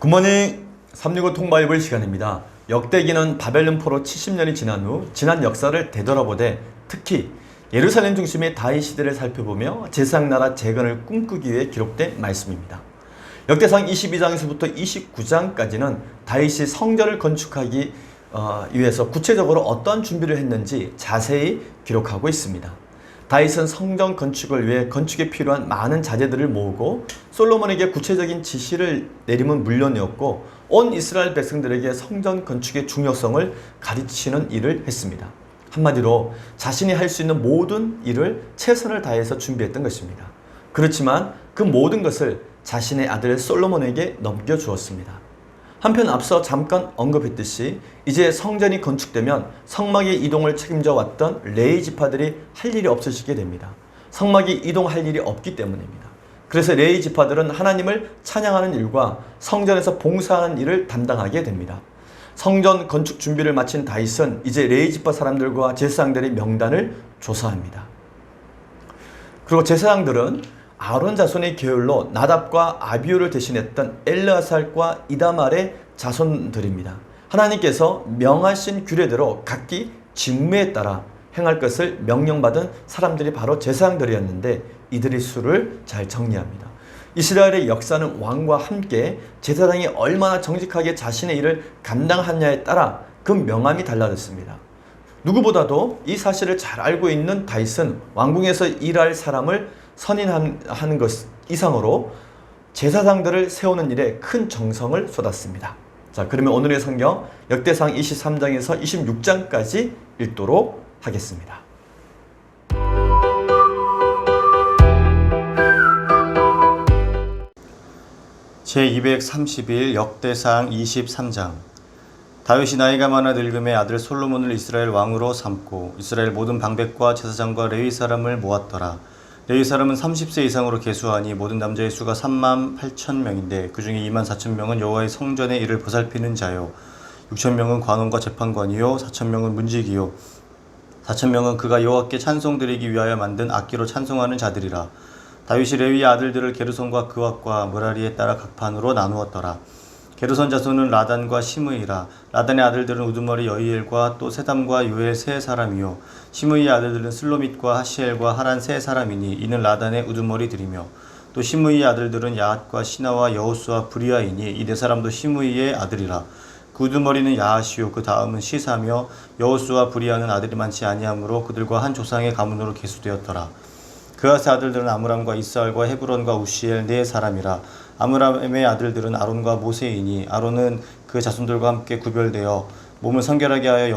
굿모닝 365 통바이블 시간입니다. 역대기는 바벨론 포로 70년이 지난 후 지난 역사를 되돌아보되 특히 예루살렘 중심의 다윗 시대를 살펴보며 제사장나라 재건을 꿈꾸기 위해 기록된 말씀입니다. 역대상 22장에서부터 29장까지는 다윗이 성전을 건축하기 위해서 구체적으로 어떤 준비를 했는지 자세히 기록하고 있습니다. 다윗은 성전 건축을 위해 건축에 필요한 많은 자재들을 모으고 솔로몬에게 구체적인 지시를 내림은 물론이었고 온 이스라엘 백성들에게 성전 건축의 중요성을 가르치는 일을 했습니다. 한마디로 자신이 할 수 있는 모든 일을 최선을 다해서 준비했던 것입니다. 그렇지만 그 모든 것을 자신의 아들 솔로몬에게 넘겨주었습니다. 한편 앞서 잠깐 언급했듯이 이제 성전이 건축되면 성막의 이동을 책임져 왔던 레위 지파들이 할 일이 없으시게 됩니다. 성막이 이동할 일이 없기 때문입니다. 그래서 레위 지파들은 하나님을 찬양하는 일과 성전에서 봉사하는 일을 담당하게 됩니다. 성전 건축 준비를 마친 다윗은 이제 레위 지파 사람들과 제사장들의 명단을 조사합니다. 그리고 제사장들은 아론 자손의 계율로 나답과 아비후를 대신했던 엘르아살과 이다말의 자손들입니다. 하나님께서 명하신 규례대로 각기 직무에 따라 행할 것을 명령받은 사람들이 바로 제사장들이었는데 이들의 수를 잘 정리합니다. 이스라엘의 역사는 왕과 함께 제사장이 얼마나 정직하게 자신의 일을 감당하느냐에 따라 그 명함이 달라졌습니다. 누구보다도 이 사실을 잘 알고 있는 다윗은 왕궁에서 일할 사람을 선임하는 것 이상으로 제사장들을 세우는 일에 큰 정성을 쏟았습니다. 자, 그러면 오늘의 성경 역대상 23장에서 26장까지 읽도록 하겠습니다. 제231 역대상 23장. 다윗이 나이가 많아 늙음에 아들 솔로몬을 이스라엘 왕으로 삼고 이스라엘 모든 방백과 제사장과 레위 사람을 모았더라. 레위 사람은 30세 이상으로 계수하니 모든 남자의 수가 38,000명인데 그 중에 24,000명은 여호와의 성전의 일을 보살피는 자요 6,000명은 관원과 재판관이요 4,000명은 문지기요 4,000명은 그가 여호와께 찬송 드리기 위하여 만든 악기로 찬송하는 자들이라. 다윗이 레위의 아들들을 게르손과 그앗과 므라리에 따라 각 판으로 나누었더라. 게르손 자손은 라단과 시므이라. 라단의 아들들은 우두머리 여이엘과 또 세담과 요엘 세 사람이요 시므이의 아들들은 슬로밋과 하시엘과 하란 세 사람이니 이는 라단의 우두머리들이며 또 시므이의 아들들은 야핫과 시나와 여호수아 브리아이니 이 네 사람도 시므이의 아들이라. 그 우두머리는 야하시요 그 다음은 시사며 여호수아 브리아는 아들이 많지 아니하므로 그들과 한 조상의 가문으로 계수되었더라. 그앗의 아들들은 아므람과 이스알과 헤브론과 우시엘 네 사람이라. 아므람의 아들들은 아론과 모세이니 아론은 그 자손들과 함께 구별되어 몸을 성결하게 하여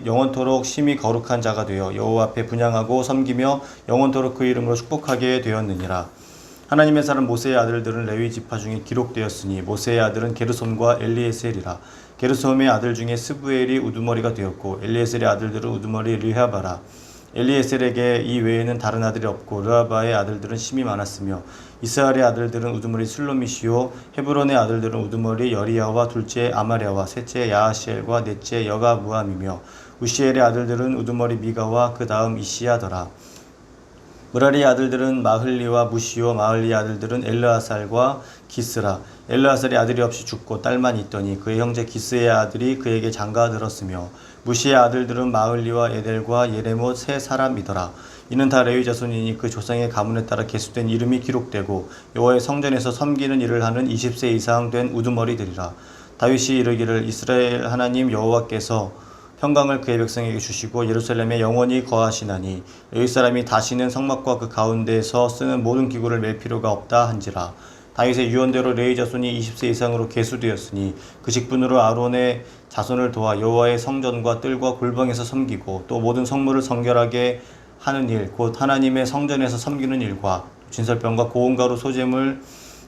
영원토록 심히 거룩한 자가 되어 여호와 앞에 분향하고 섬기며 영원토록 그 이름으로 축복하게 되었느니라. 하나님의 사람 모세의 아들들은 레위 지파 중에 기록되었으니 모세의 아들은 게르솜과 엘리에셀이라. 게르솜의 아들 중에 스부엘이 우두머리가 되었고 엘리에셀의 아들들은 우두머리 르하바라. 엘리에셀에게 이 외에는 다른 아들이 없고 르하바의 아들들은 심이 많았으며 이스라엘의 아들들은 우두머리 슬로미시오 헤브론의 아들들은 우두머리 여리야와 둘째 아마랴와 셋째 야하시엘과 넷째 여가무함이며 우시엘의 아들들은 우두머리 미가와 그 다음 이시야더라. 므라리의 아들들은 마흘리와 무시오 마흘리의 아들들은 엘르아살과 기스라. 엘르아살의 아들이 없이 죽고 딸만 있더니 그의 형제 기스의 아들이 그에게 장가들었으며 무시의 아들들은 마흘리와 에델과 예레못 세 사람이더라. 이는 다 레위 자손이니 그 조상의 가문에 따라 계수된 이름이 기록되고 여호와의 성전에서 섬기는 일을 하는 20세 이상 된 우두머리들이라. 다윗이 이르기를 이스라엘 하나님 여호와께서 평강을 그의 백성에게 주시고 예루살렘에 영원히 거하시나니 레위 사람이 다시는 성막과 그 가운데에서 쓰는 모든 기구를 맬 필요가 없다 한지라. 다윗의 유언대로 레위 자손이 20세 이상으로 계수되었으니 그 직분으로 아론의 자손을 도와 여호와의 성전과 뜰과 골방에서 섬기고 또 모든 성물을 성결하게 하는 일 곧 하나님의 성전에서 섬기는 일과 진설병과 고운 가루 소재물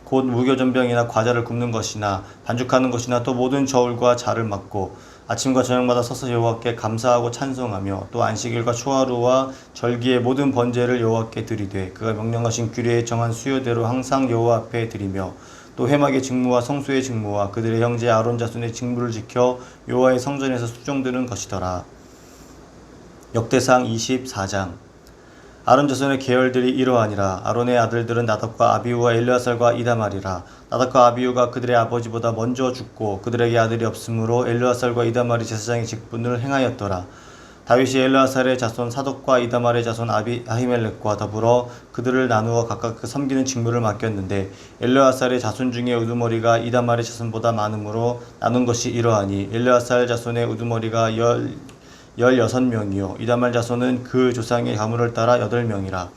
곧 무교전병이나 과자를 굽는 것이나 반죽하는 것이나 또 모든 저울과 자를 맡고 아침과 저녁마다 서서 여호와께 감사하고 찬송하며 또 안식일과 초하루와 절기의 모든 번제를 여호와께 드리되 그가 명령하신 규례에 정한 수요대로 항상 여호와 앞에 드리며 또 회막의 직무와 성소의 직무와 그들의 형제 아론 자손의 직무를 지켜 여호와의 성전에서 수종드는 것이더라. 역대상 24장. 아론 자손의 계열들이 이러하니라. 아론의 아들들은 나답과 아비후와 엘르아살과 이다말이라. 나답과 아비후가 그들의 아버지보다 먼저 죽고 그들에게 아들이 없으므로 엘르아살과 이다말이 제사장의 직분을 행하였더라. 다윗이 엘르아살의 자손 사독과 이다말의 자손 아히멜렉과 더불어 그들을 나누어 각각 그 섬기는 직무를 맡겼는데 엘르아살의 자손 중에 우두머리가 이다말의 자손보다 많으므로 나눈 것이 이러하니 엘르아살 자손의 우두머리가 16명이요 이다말 자손은 그 조상의 가문을 따라 8명이라.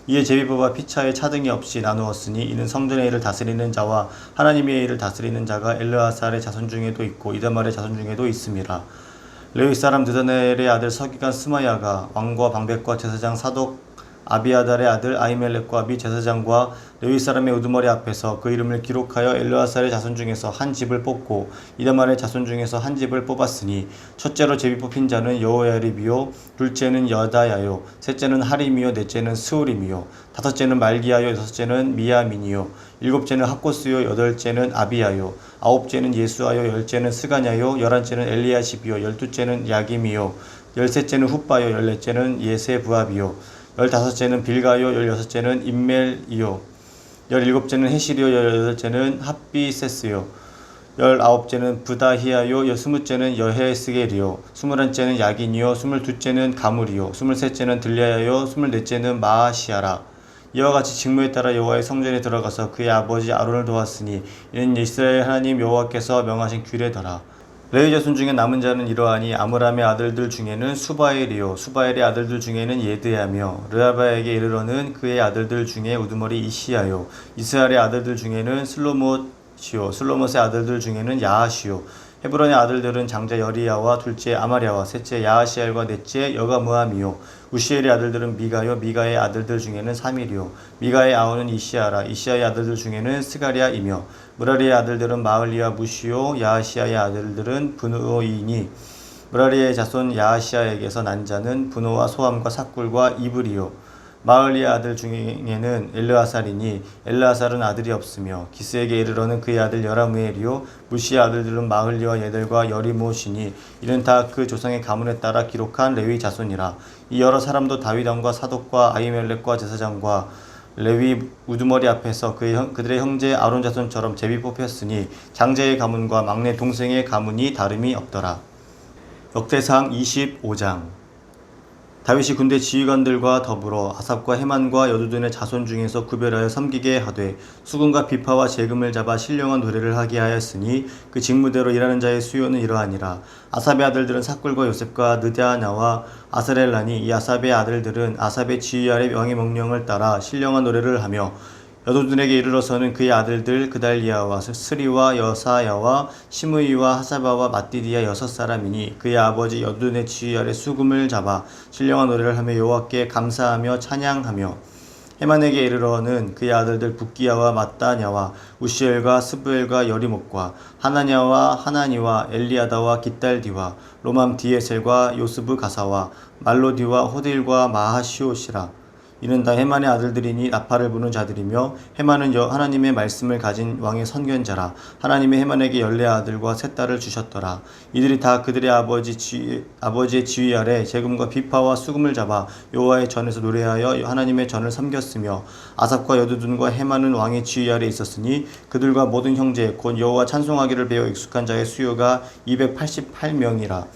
이에 제비법과 피차에 차등이 없이 나누었으니 이는 성전의 일을 다스리는 자와 하나님의 일을 다스리는 자가 엘르아살의 자손 중에도 있고 이다말의 자손 중에도 있음이라. 레위 사람 느다넬의 아들 서기관 스마야가 왕과 방백과 제사장 사독 아비아달의 아들 아히멜렉과 및 제사장과 레위 사람의 우두머리 앞에서 그 이름을 기록하여 엘르아살의 자손 중에서 한 집을 뽑고 이다말의 자손 중에서 한 집을 뽑았으니 첫째로 제비 뽑힌 자는 여호야립이요 둘째는 여다야요 셋째는 하림이요 넷째는 스우림이요 다섯째는 말기야요 여섯째는 미야민이요 일곱째는 학고스요 여덟째는 아비야요 아홉째는 예수아요 열째는 스가냐요 열한째는 엘리야십이요 열두째는 야김이요 열셋째는 훗바요 열넷째는 예세부압이요 열다섯째는 빌가요 열여섯째는 임멜이요 열일곱째는 헤실이요 열여덟째는 핫비세스요 열아홉째는 부다히야요 스무째는 여헤스겔이요 스물한째는 야긴이요 스물두째는 가물이요 스물셋째는 들랴야요 스물넷째는 마아시아라. 이와 같이 직무에 따라 여호와의 성전에 들어가서 그의 아버지 아론을 도왔으니 이는 이스라엘 하나님 여호와께서 명하신 규례더라. 레위 자손 중에 남은 자는 이러하니 아므람의 아들들 중에는 수바엘이요 수바엘의 아들들 중에는 예드야며 르아바에게 이르러는 그의 아들들 중에 우두머리 이시야요 이스라엘의 아들들 중에는 슬로못이요 슬로못의 아들들 중에는 야하시요 헤브론의 아들들은 장자 여리야와 둘째 아마랴와 셋째 야하시엘과 넷째 여가무함이요 우시엘의 아들들은 미가요 미가의 아들들 중에는 사밀이요 미가의 아우는 이시야라 이시야의 아들들 중에는 스가랴이며 무라리의 아들들은 마을리와 무시요 야하시야의 아들들은 분노이니 무라리의 자손 야하시야에게서 난 자는 분노와 소함과 삭굴과 이불이요 마을리의 아들 중에는 엘르아살이니 엘르아살은 아들이 없으며 기스에게 이르러는 그의 아들 여라무엘이요 무시의 아들들은 마을리와 예델과 여리못이니 이는 다 그 조상의 가문에 따라 기록한 레위 자손이라. 이 여러 사람도 다윗 왕과 사독과 아히멜렉과 제사장과 레위 우두머리 앞에서 그들의 형제 아론 자손처럼 제비 뽑혔으니 장제의 가문과 막내 동생의 가문이 다름이 없더라. 역대상 25장. 다윗이 군대 지휘관들과 더불어 아삽과 헤만과 여두둔의 자손 중에서 구별하여 섬기게 하되 수금과 비파와 재금을 잡아 신령한 노래를 하게 하였으니 그 직무대로 일하는 자의 수요는 이러하니라. 아삽의 아들들은 삭굴과 요셉과 느다냐와 아스렐라니 이 아삽의 아들들은 아삽의 지휘 아래 왕의 명령을 따라 신령한 노래를 하며 여두둔에게 이르러서는 그의 아들들 그달리아와 스리와 여사야와 시므이와 하사바와 마띠디아 6사람이니 그의 아버지 여두둔의 지휘 아래 수금을 잡아 신령한 노래를 하며 여호와께 감사하며 찬양하며 헤만에게 이르러는 그의 아들들 붓기야와 마따냐와 우시엘과 스부엘과 여리목과 하나냐와 하나니와 엘리아다와 깃달디와 로맘 디에셀과 요스브 가사와 말로디와 호딜과 마하시옷이라. 이는 다 헤만의 아들들이니 나팔을 부는 자들이며 헤만은 하나님의 말씀을 가진 왕의 선견자라. 하나님의 헤만에게 14아들과 3딸을 주셨더라. 이들이 다 그들의 아버지의 지휘 아래 재금과 비파와 수금을 잡아 여호와의 전에서 노래하여 하나님의 전을 섬겼으며 아삽과 여두둔과 헤만은 왕의 지휘 아래 있었으니 그들과 모든 형제 곧 여호와 찬송하기를 배워 익숙한 자의 수요가 288명이라.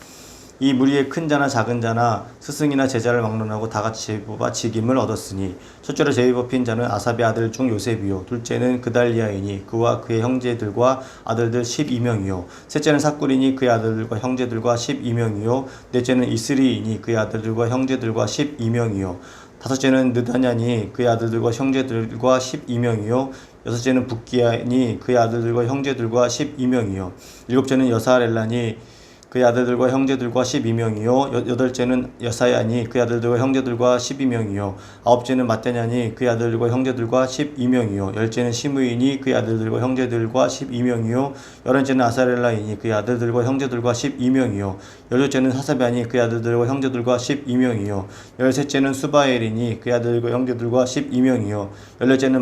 이 무리의 큰 자나 작은 자나 스승이나 제자를 막론하고 다같이 제비 뽑아 직임을 얻었으니 첫째로 제비 뽑힌 자는 아삽의 아들 중 요셉이요 둘째는 그달리아이니 그와 그의 형제들과 아들들 12명이요 셋째는 삭굴이니 그의 아들들과 형제들과 12명이요 넷째는 이스리이니 그의 아들들과 형제들과 12명이요 다섯째는 느다냐니 그의 아들들과 형제들과 12명이요 여섯째는 붓기야니 그의 아들들과 형제들과 12명이요 일곱째는 여사렐라니 그의 아들들과 형제들과 12명이요 여덟째는 여사야니 그의 아들들과 형제들과 12명이요 아홉째는 마떼냐니 그의 아들들과 형제들과 12명이요 열째는 시므이니 그의 아들들과 형제들과 12명이요 열한째는 아사렐라이니 그의 아들들과 형제들과 12명이요 열둘째는 하사베아니 그의 아들들과 형제들과 12명이요 열셋째는 수바엘이니 그의 아들들과 형제들과 12명이요 열넷째는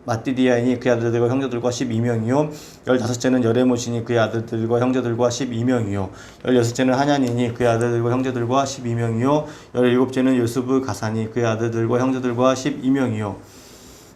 마띠디아이니 그의 아들들과 형제들과 12명이요 15째는 여레못이니 그의 아들들과 형제들과 12명이요 16째는 하냐니니 그의 아들들과 형제들과 12명이요 17째는 요스브 가사니 그의 아들들과 형제들과 12명이요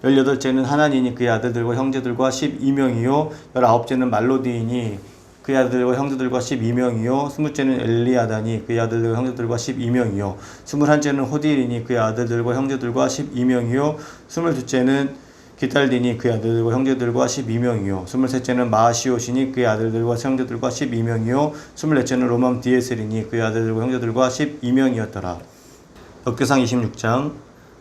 18째는 하나니니 그의 아들들과 형제들과 12명이요 19째는 말로디이니 그의 아들들과 형제들과 12명이요 20째는 엘리아다니 그의 아들들과 형제들과 12명이요 21째는 호딜이니 그의 아들들과 형제들과 12명이요 22째는 기탈디니 그의 아들들과 형제들과 12명이요 23째는 마시옷이니 그의 아들들과 형제들과 12명이요 24째는 로맘 디에셀이니 그의 아들들과 형제들과 12명이었더라. 역대상 26장.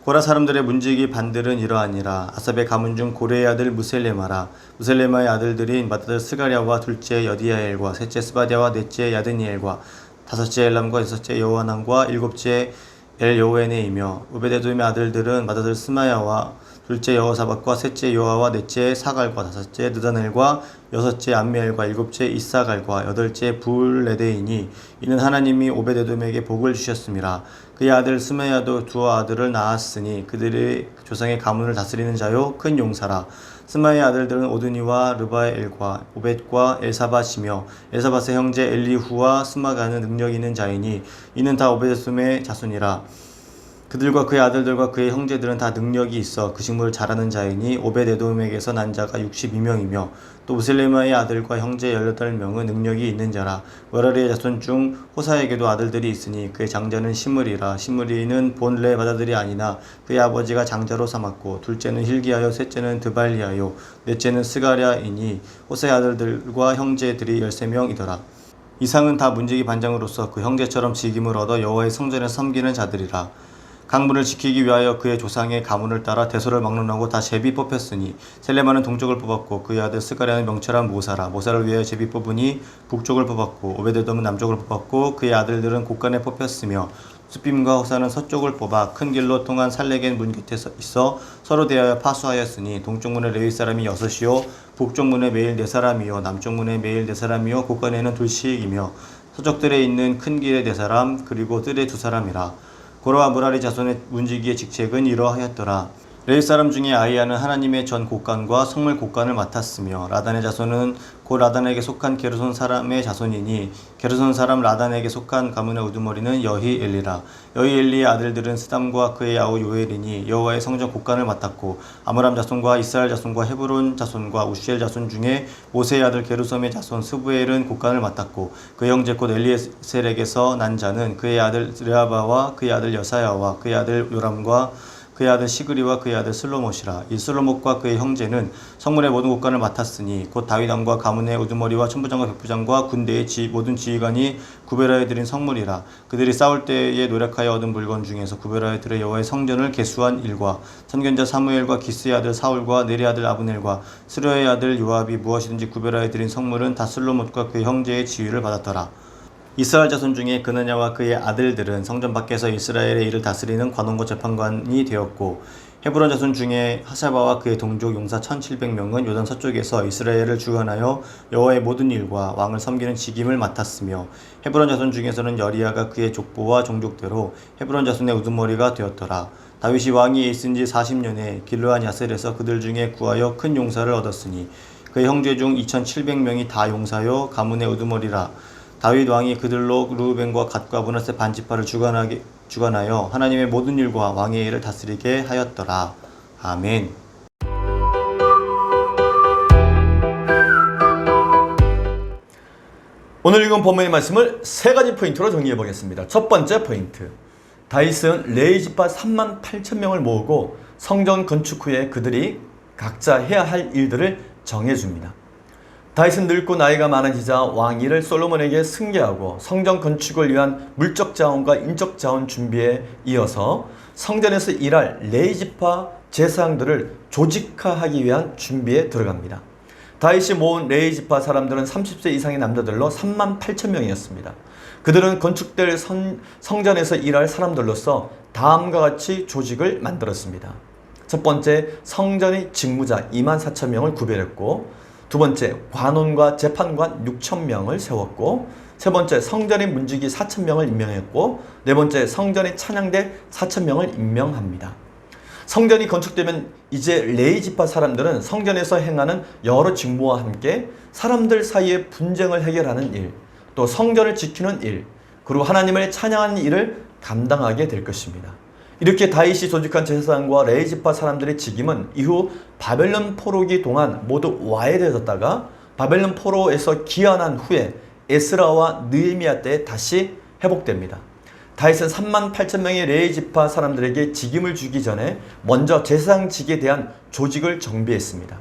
고라 사람들의 문지기 반들은 이러하니라. 아삽의 가문 중 고레의 아들 무셀레마라. 무셀레마의 아들들인 맏아들 스가랴와 둘째 여디야엘과 셋째 스바디아와 넷째 야드니엘과 다섯째 엘람과 여섯째 여호하난과 일곱째 엘요에네이며 오베데돔의 아들들은 맏아들 스마야와 둘째 여호사밧과 셋째 요아와 넷째 사갈과 다섯째 느다넬과 여섯째 암미엘과 일곱째 이사갈과 여덟째 부울레데이니 이는 하나님이 오베데돔에게 복을 주셨음이라. 그의 아들 스마야도 두 아들을 낳았으니 그들의 조상의 가문을 다스리는 자요 큰 용사라. 스마야의 아들들은 오드니와 르바엘과 오벳과 엘사밧이며 엘사밧의 형제 엘리후와 스마가는 능력 있는 자이니 이는 다 오베데돔의 자손이라. 그들과 그의 아들들과 그의 형제들은 다 능력이 있어 그 식물을 잘하는 자이니 오벳에돔에게서 난 자가 62명이며 또 무셀레마의 아들과 형제 18명은 능력이 있는 자라. 머라리의 자손 중 호사에게도 아들들이 있으니 그의 장자는 시므리라. 시므리는 본레 맏아들이 아니나 그의 아버지가 장자로 삼았고 둘째는 힐기야요 셋째는 드발리야요 넷째는 스가랴이니 호사의 아들들과 형제들이 13명이더라. 이상은 다 문지기 반장으로서 그 형제처럼 직임을 얻어 여호와의 성전에서 섬기는 자들이라. 강문을 지키기 위하여 그의 조상의 가문을 따라 대소를 막론하고 다 제비 뽑혔으니 셀레마는 동쪽을 뽑았고 그의 아들 스가랴는 명철한 모사라. 모사를 위하여 제비 뽑으니 북쪽을 뽑았고 오베데돔은 남쪽을 뽑았고 그의 아들들은 곳간에 뽑혔으며 수빔과 호사는 서쪽을 뽑아 큰 길로 통한 살레겐 문 곁에 있어 서로 대하여 파수하였으니 동쪽 문에 레위 사람이 6이요 북쪽 문에 매일 4사람이요 남쪽 문에 매일 4사람이요 곳간에는 둘씩이며 서쪽들에 있는 큰 길에 4사람 그리고 뜰에 2사람이라. 고라와 무라리 자손의 문지기의 직책은 이러하였더라. 레위 사람 중에 아이야는 하나님의 전 곳간과 성물 곳간을 맡았으며 라단의 자손은 곧 라단에게 속한 게르손 사람의 자손이니 게르손 사람 라단에게 속한 가문의 우두머리는 여히엘리라. 여히엘리의 아들들은 스담과 그의 아우 요엘이니 여호와의 성전 곳간을 맡았고 아므람 자손과 이스라엘 자손과 헤브론 자손과 우시엘 자손 중에 모세의 아들 게르솜의 자손 스부엘은 곳간을 맡았고 그 형제 곧 엘리에셀에게서 난 자는 그의 아들 르아바와 그의 아들 여사야와 그의 아들 요람과 그의 아들 시그리와 그의 아들 슬로못이라. 이 슬로못과 그의 형제는 성문의 모든 곳간을 맡았으니 곧 다윗왕과 가문의 우두머리와 천부장과 백부장과 군대의 모든 지휘관이 구별하여 드린 성물이라. 그들이 싸울 때에 노력하여 얻은 물건 중에서 구별하여 들어 여호와의 성전을 계수한 일과 선견자 사무엘과 기스의 아들 사울과 네리의 아들 아브넬과 스루야의 아들 요압이 무엇이든지 구별하여 드린 성물은 다 슬로못과 그의 형제의 지휘를 받았더라. 이스라엘 자손 중에 그느냐와 그의 아들들은 성전 밖에서 이스라엘의 일을 다스리는 관원과 재판관이 되었고 헤브론 자손 중에 하샤바와 그의 동족 용사 1700명은 요단 서쪽에서 이스라엘을 주관하여 여호와의 모든 일과 왕을 섬기는 직임을 맡았으며 헤브론 자손 중에서는 여리야가 그의 족보와 종족대로 헤브론 자손의 우두머리가 되었더라. 다윗이 왕위에 있은 지 40년에 길르한 야셀에서 그들 중에 구하여 큰 용사를 얻었으니 그의 형제 중 2700명이 다 용사요 가문의 우두머리라. 다윗 왕이 그들로 르우벤과 갓과 므낫세 반지파를 주관하여 하나님의 모든 일과 왕의 일을 다스리게 하였더라. 아멘. 오늘 읽은 본문의 말씀을 세 가지 포인트로 정리해 보겠습니다. 첫 번째 포인트. 다윗은 레위지파 38,000명을 모으고 성전 건축 후에 그들이 각자 해야 할 일들을 정해줍니다. 다윗은 늙고 나이가 많아지자 왕위를 솔로몬에게 승계하고 성전 건축을 위한 물적 자원과 인적 자원 준비에 이어서 성전에서 일할 레위지파 제사장들을 조직화하기 위한 준비에 들어갑니다. 다윗이 모은 레위지파 사람들은 30세 이상의 남자들로 38,000명이었습니다. 그들은 건축될 성전에서 일할 사람들로서 다음과 같이 조직을 만들었습니다. 첫 번째, 성전의 직무자 24,000명을 구별했고, 두 번째, 관원과 재판관 6,000명을 세웠고, 세 번째, 성전의 문지기 4,000명을 임명했고, 네 번째, 성전의 찬양대 4,000명을 임명합니다. 성전이 건축되면 이제 레위 지파 사람들은 성전에서 행하는 여러 직무와 함께 사람들 사이의 분쟁을 해결하는 일, 또 성전을 지키는 일, 그리고 하나님을 찬양하는 일을 감당하게 될 것입니다. 이렇게 다윗이 조직한 제사장과 레위 지파 사람들의 직임은 이후 바벨론 포로기 동안 모두 와해되었다가 바벨론 포로에서 귀환한 후에 에스라와 느헤미야 때 다시 회복됩니다. 다윗은 38,000명의 레위 지파 사람들에게 직임을 주기 전에 먼저 제사장직에 대한 조직을 정비했습니다.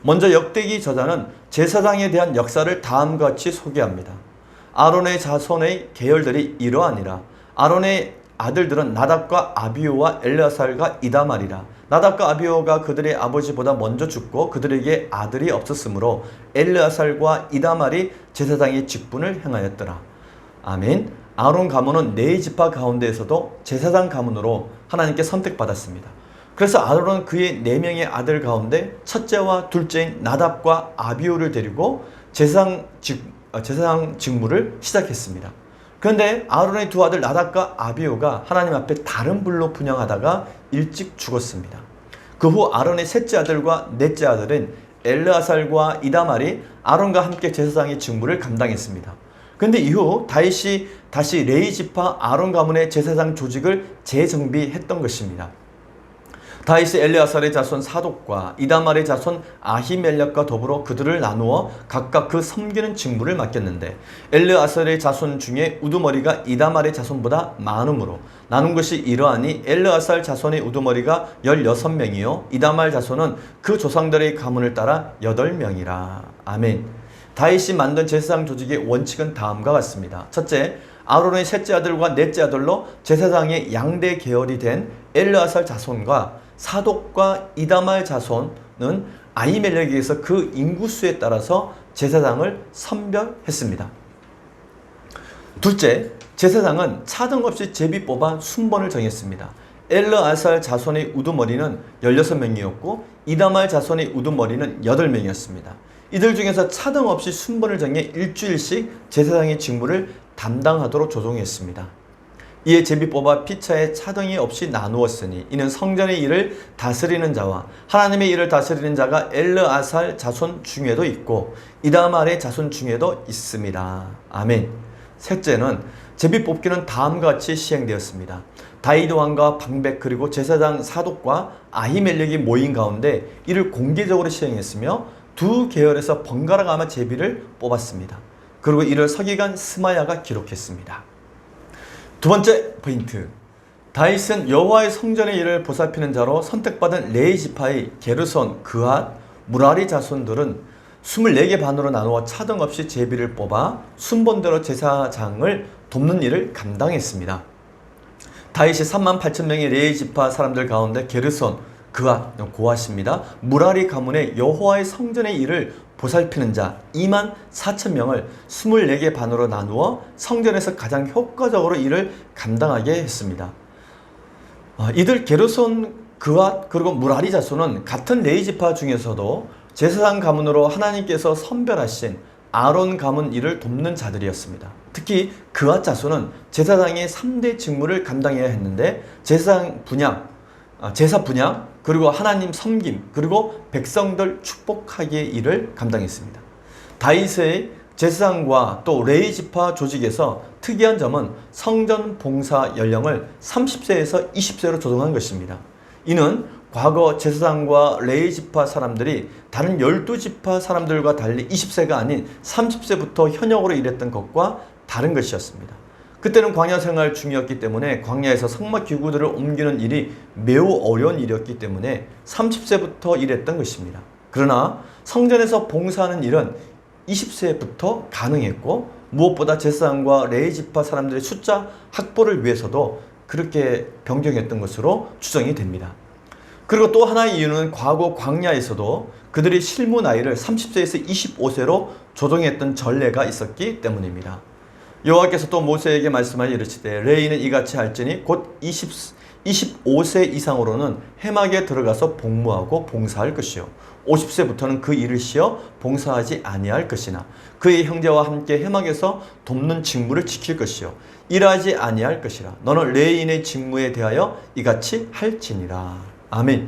먼저 역대기 저자는 제사장에 대한 역사를 다음과 같이 소개합니다. 아론의 자손의 계열들이 이러하니라. 아론의 아들들은 나답과 아비후와 엘르아살과 이다말이라. 나답과 아비후가 그들의 아버지보다 먼저 죽고 그들에게 아들이 없었으므로 엘르아살과 이다말이 제사장의 직분을 행하였더라. 아멘. 아론 가문은 네 지파 가운데에서도 제사장 가문으로 하나님께 선택받았습니다. 그래서 아론은 그의 4명의 아들 가운데 첫째와 둘째인 나답과 아비후를 데리고 제사장 직무를 시작했습니다. 그런데 아론의 두 아들 나답과 아비후가 하나님 앞에 다른 불로 분향하다가 일찍 죽었습니다. 그 후 아론의 셋째 아들과 넷째 아들인 엘르아살과 이다말이 아론과 함께 제사장의 직무를 감당했습니다. 그런데 이후 다윗이 다시 레위 지파 아론 가문의 제사장 조직을 재정비했던 것입니다. 다윗이 엘르아살의 자손 사독과 이다말의 자손 아히멜렉과 더불어 그들을 나누어 각각 그 섬기는 직무를 맡겼는데 엘르아살의 자손 중에 우두머리가 이다말의 자손보다 많으므로 나눈 것이 이러하니 엘르아살 자손의 우두머리가 16명이요 이다말 자손은 그 조상들의 가문을 따라 8명이라. 아멘. 다윗이 만든 제사장 조직의 원칙은 다음과 같습니다. 첫째, 아론의 셋째 아들과 넷째 아들로 제사장의 양대 계열이 된 엘르아살 자손과 사독과 이다말 자손은 아히멜렉에게서 그 인구수에 따라서 제사장을 선별했습니다. 둘째, 제사장은 차등 없이 제비 뽑아 순번을 정했습니다. 엘르아살 자손의 우두머리는 16명이었고 이다말 자손의 우두머리는 8명이었습니다. 이들 중에서 차등 없이 순번을 정해 일주일씩 제사장의 직무를 담당하도록 조정했습니다. 이에 제비 뽑아 피차에 차등이 없이 나누었으니 이는 성전의 일을 다스리는 자와 하나님의 일을 다스리는 자가 엘르아살 자손 중에도 있고 이다말의 자손 중에도 있습니다. 아멘. 셋째는 제비 뽑기는 다음과 같이 시행되었습니다. 다윗 왕과 방백 그리고 제사장 사독과 아히멜렉이 모인 가운데 이를 공개적으로 시행했으며 두 계열에서 번갈아 가며 제비를 뽑았습니다. 그리고 이를 서기관 스마야가 기록했습니다. 두 번째 포인트. 다윗은 여호와의 성전의 일을 보살피는 자로 선택받은 레위 지파의 게르손, 그앗, 무라리 자손들은 24개 반으로 나누어 차등 없이 제비를 뽑아 순번대로 제사장을 돕는 일을 감당했습니다. 다윗이 38,000명의 레위 지파 사람들 가운데 게르손, 그앗, 고앗입니다. 무라리 가문의 여호와의 성전의 일을 보살피는 자 24,000명을 24개 반으로 나누어 성전에서 가장 효과적으로 일을 감당하게 했습니다. 이들 게르손, 그앗, 그리고 무라리 자손은 같은 레위 지파 중에서도 제사장 가문으로 하나님께서 선별하신 아론 가문 일을 돕는 자들이었습니다. 특히 그앗 자손은 제사장의 3대 직무를 감당해야 했는데 제사 분양, 그리고 하나님 섬김, 그리고 백성들 축복하기의 일을 감당했습니다. 다윗의 제사장과 또 레위 지파 조직에서 특이한 점은 성전 봉사 연령을 30세에서 20세로 조정한 것입니다. 이는 과거 제사장과 레위 지파 사람들이 다른 12지파 사람들과 달리 20세가 아닌 30세부터 현역으로 일했던 것과 다른 것이었습니다. 그때는 광야 생활 중이었기 때문에 광야에서 성막 기구들을 옮기는 일이 매우 어려운 일이었기 때문에 30세부터 일했던 것입니다. 그러나 성전에서 봉사하는 일은 20세부터 가능했고 무엇보다 제사장과 레위 지파 사람들의 숫자 확보를 위해서도 그렇게 변경했던 것으로 추정이 됩니다. 그리고 또 하나의 이유는 과거 광야에서도 그들의 실무 나이를 30세에서 25세로 조정했던 전례가 있었기 때문입니다. 여호와께서 또 모세에게 말씀하여 이르시되 레위는 이같이 할지니 곧 25세 이상으로는 해막에 들어가서 복무하고 봉사할 것이요 50세부터는 그 일을 쉬어 봉사하지 아니할 것이나 그의 형제와 함께 해막에서 돕는 직무를 지킬 것이요 일하지 아니할 것이라. 너는 레위인의 직무에 대하여 이같이 할지니라. 아멘.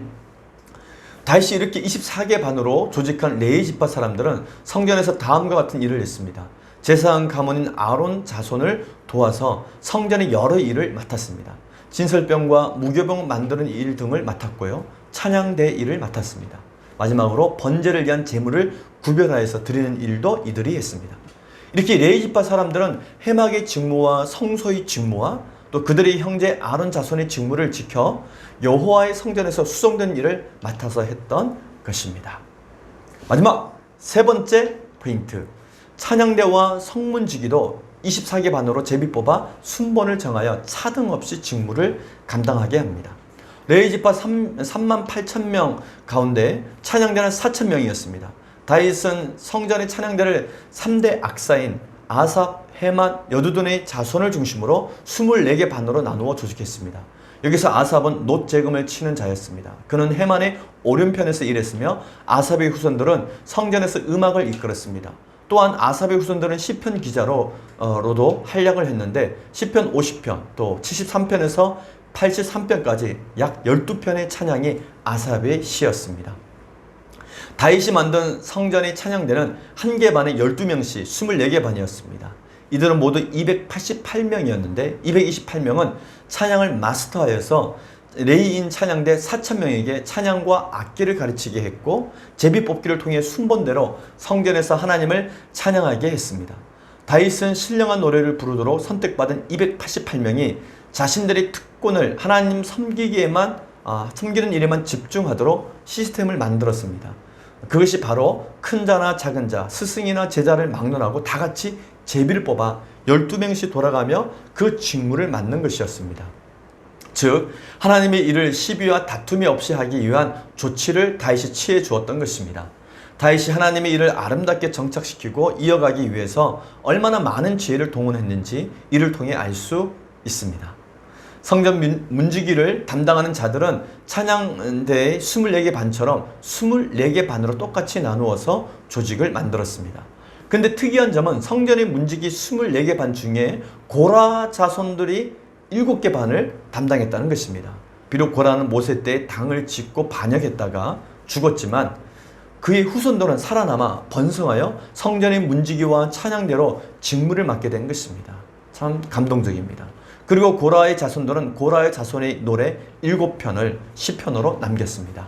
다윗이 이렇게 24개 반으로 조직한 레위 지파 사람들은 성전에서 다음과 같은 일을 했습니다. 제사장 가문인 아론 자손을 도와서 성전의 여러 일을 맡았습니다. 진설병과 무교병 만드는 일 등을 맡았고요. 찬양대 일을 맡았습니다. 마지막으로 번제를 위한 제물을 구별하여서 드리는 일도 이들이 했습니다. 이렇게 레위 지파 사람들은 회막의 직무와 성소의 직무와 또 그들의 형제 아론 자손의 직무를 지켜 여호와의 성전에서 수송된 일을 맡아서 했던 것입니다. 마지막 세 번째 포인트, 찬양대와 성문지기도 24개 반으로 제비 뽑아 순번을 정하여 차등 없이 직무를 감당하게 합니다. 레위 지파 3만 8천 명 가운데 찬양대는 4천 명이었습니다. 다윗은 성전의 찬양대를 3대 악사인 아삽, 헤만, 여두둔의 자손을 중심으로 24개 반으로 나누어 조직했습니다. 여기서 아삽은 놋재금을 치는 자였습니다. 그는 헤만의 오른편에서 일했으며 아삽의 후손들은 성전에서 음악을 이끌었습니다. 또한 아삽의 후손들은 시편 기자로도 활약을 했는데 시편 50편 또 73편에서 83편까지 약 12편의 찬양이 아삽의 시였습니다. 다윗이 만든 성전의 찬양대는 한 개 반에 12명씩 24개 반이었습니다. 이들은 모두 288명이었는데 228명은 찬양을 마스터하여서 레위인 찬양대 4,000명에게 찬양과 악기를 가르치게 했고 제비 뽑기를 통해 순번대로 성전에서 하나님을 찬양하게 했습니다. 다윗은 신령한 노래를 부르도록 선택받은 288명이 자신들의 특권을 하나님 섬기는 일에만 집중하도록 시스템을 만들었습니다. 그것이 바로 큰 자나 작은 자, 스승이나 제자를 막론하고 다 같이 제비를 뽑아 12명씩 돌아가며 그 직무를 맡는 것이었습니다. 즉 하나님의 일을 시비와 다툼이 없이 하기 위한 조치를 다윗이 취해 주었던 것입니다. 다윗이 하나님의 일을 아름답게 정착시키고 이어가기 위해서 얼마나 많은 지혜를 동원했는지 이를 통해 알 수 있습니다. 성전 문지기를 담당하는 자들은 찬양대의 24개 반처럼 24개 반으로 똑같이 나누어서 조직을 만들었습니다. 근데 특이한 점은 성전의 문지기 24개 반 중에 고라 자손들이 7개 반을 담당했다는 것입니다. 비록 고라는 모세 때 당을 짓고 반역했다가 죽었지만 그의 후손들은 살아남아 번성하여 성전의 문지기와 찬양대로 직무를 맡게 된 것입니다. 참 감동적입니다. 그리고 고라의 자손들은 고라의 자손의 노래 7편을 시편으로 남겼습니다.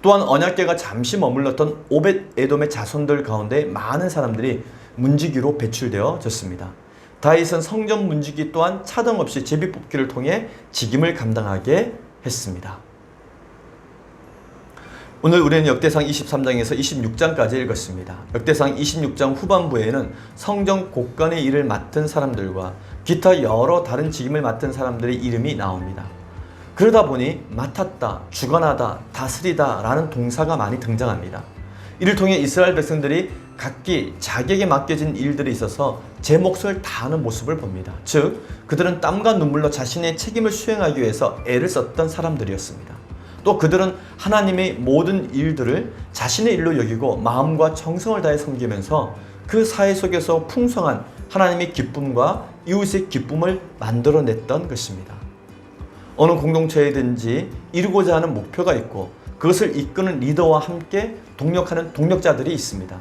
또한 언약궤가 잠시 머물렀던 오벳 에돔의 자손들 가운데 많은 사람들이 문지기로 배출되어졌습니다. 다윗은 성전 문지기 또한 차등 없이 제비 뽑기를 통해 직임을 감당하게 했습니다. 오늘 우리는 역대상 23장에서 26장까지 읽었습니다. 역대상 26장 후반부에는 성전 곳간의 일을 맡은 사람들과 기타 여러 다른 직임을 맡은 사람들의 이름이 나옵니다. 그러다 보니 맡았다, 주관하다, 다스리다 라는 동사가 많이 등장합니다. 이를 통해 이스라엘 백성들이 각기 자기에게 맡겨진 일들에 있어서 제 몫을 다하는 모습을 봅니다. 즉 그들은 땀과 눈물로 자신의 책임을 수행하기 위해서 애를 썼던 사람들이었습니다. 또 그들은 하나님의 모든 일들을 자신의 일로 여기고 마음과 정성을 다해 섬기면서 그 사회 속에서 풍성한 하나님의 기쁨과 이웃의 기쁨을 만들어냈던 것입니다. 어느 공동체에든지 이루고자 하는 목표가 있고 그것을 이끄는 리더와 함께 동력하는 동력자들이 있습니다.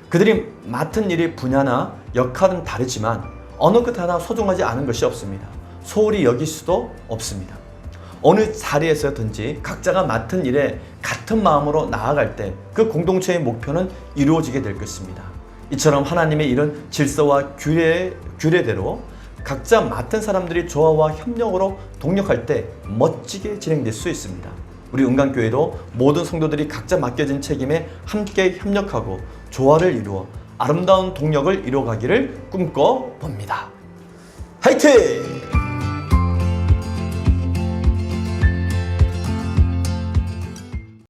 그들이 맡은 일의 분야나 역할은 다르지만 어느 것 하나 소중하지 않은 것이 없습니다. 소홀히 여길 수도 없습니다. 어느 자리에서든지 각자가 맡은 일에 같은 마음으로 나아갈 때 그 공동체의 목표는 이루어지게 될 것입니다. 이처럼 하나님의 일은 질서와 규례대로 각자 맡은 사람들이 조화와 협력으로 동력할 때 멋지게 진행될 수 있습니다. 우리 은강교회도 모든 성도들이 각자 맡겨진 책임에 함께 협력하고 조화를 이루어 아름다운 동력을 이루어가기를 꿈꿔봅니다. 화이팅!